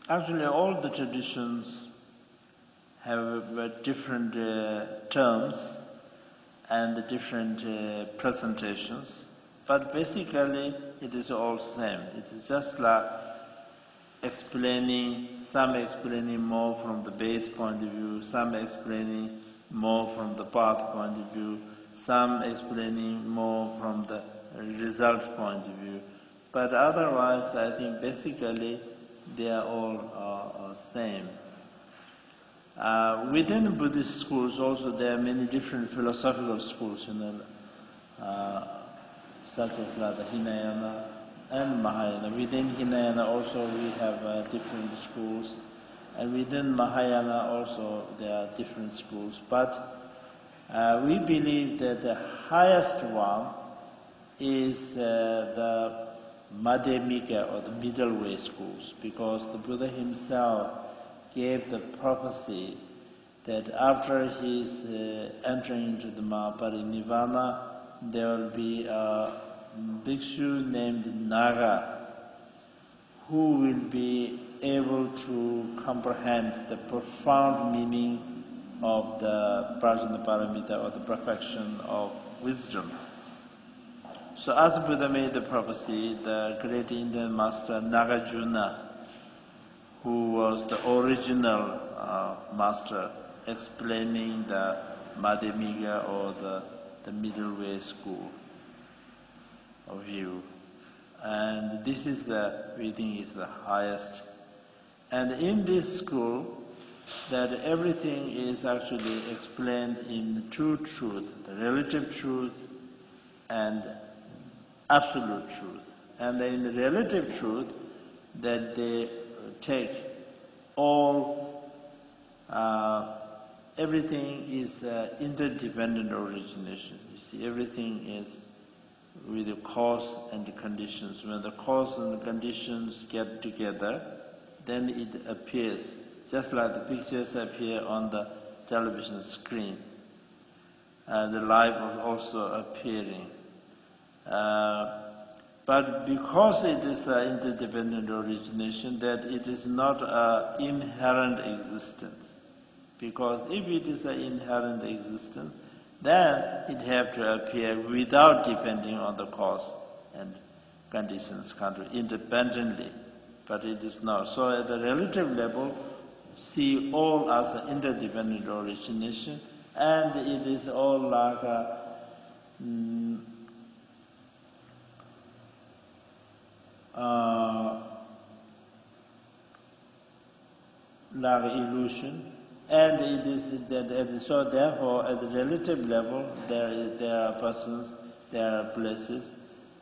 Actually, all the traditions have different terms and different presentations, but basically it is all same. It is just like some explaining more from the base point of view, some explaining more from the path point of view, some explaining more from the result point of view. But otherwise, I think basically they are all same. Within Buddhist schools also there are many different philosophical schools, such as the Hinayana and Mahayana. Within Hinayana also we have different schools, and within Mahayana also there are different schools. But we believe that the highest one is the Madhyamika, or the middle way schools, because the Buddha himself gave the prophecy that after his entering into the Mahaparinirvana, there will be a bhikshu named Naga who will be able to comprehend the profound meaning of the Prajnaparamita, or the perfection of wisdom. So as Buddha made the prophecy, the great Indian master Nagarjuna, who was the original master explaining the Madhyamika, or the middle way school of view. And this is we think is the highest. And in this school, that everything is actually explained in two truth, the relative truth and absolute truth. And in the relative truth, that they take all, everything is interdependent origination. You see, everything is with the cause and the conditions. When the cause and the conditions get together, then it appears, just like the pictures appear on the television screen. The life was also appearing. But because it is an interdependent origination, that it is not an inherent existence. Because if it is an inherent existence, then it have to appear without depending on the cause and conditions independently. But it is not. So at the relative level, see all as an interdependent origination, and it is all like a like illusion, and it is that. So therefore, at the relative level, there are persons, there are places,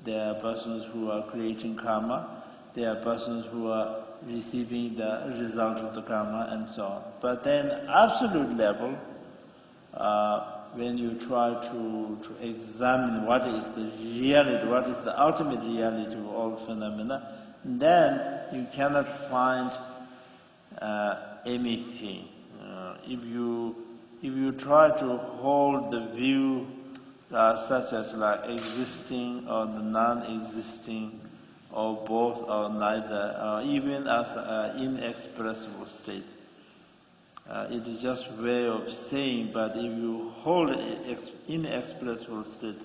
there are persons who are creating karma, there are persons who are receiving the result of the karma, and so on. But then, absolute level, when you try to examine what is the reality, what is the ultimate reality of all phenomena, then you cannot find anything. If you try to hold the view such as like existing or the non-existing, or both or neither, or even as an inexpressible state, it is just a way of saying. But if you hold inexpressible state,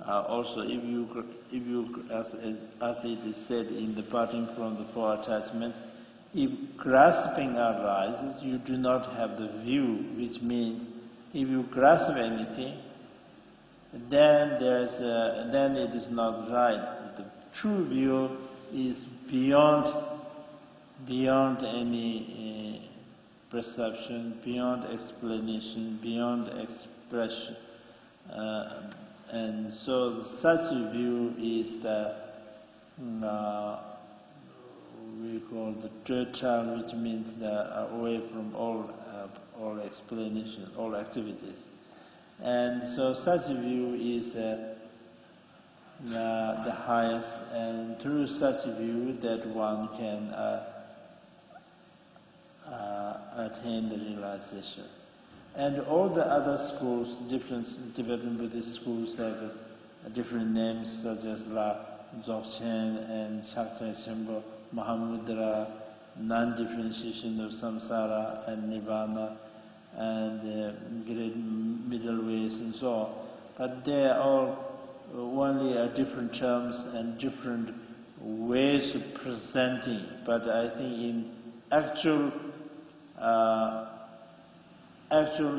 also if you as it is said in Departing from the Four Attachments, if grasping arises, you do not have the view, which means if you grasp anything, then then it is not right. The true view is beyond any perception, beyond explanation, beyond expression, and so such a view is the we call the total, which means away from all explanation, all activities. And so such a view is the highest, and through such a view that one can attain the realization. And all the other schools, different Tibetan Buddhist schools, have different names, such as Dzogchen and Chakchai Sembo, Mahamudra, non-differentiation of samsara and nirvana and great middle ways and so on. But they are all only different terms and different ways of presenting. But I think in actual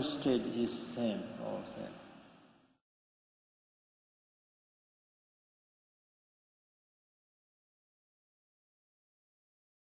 state is same. All same.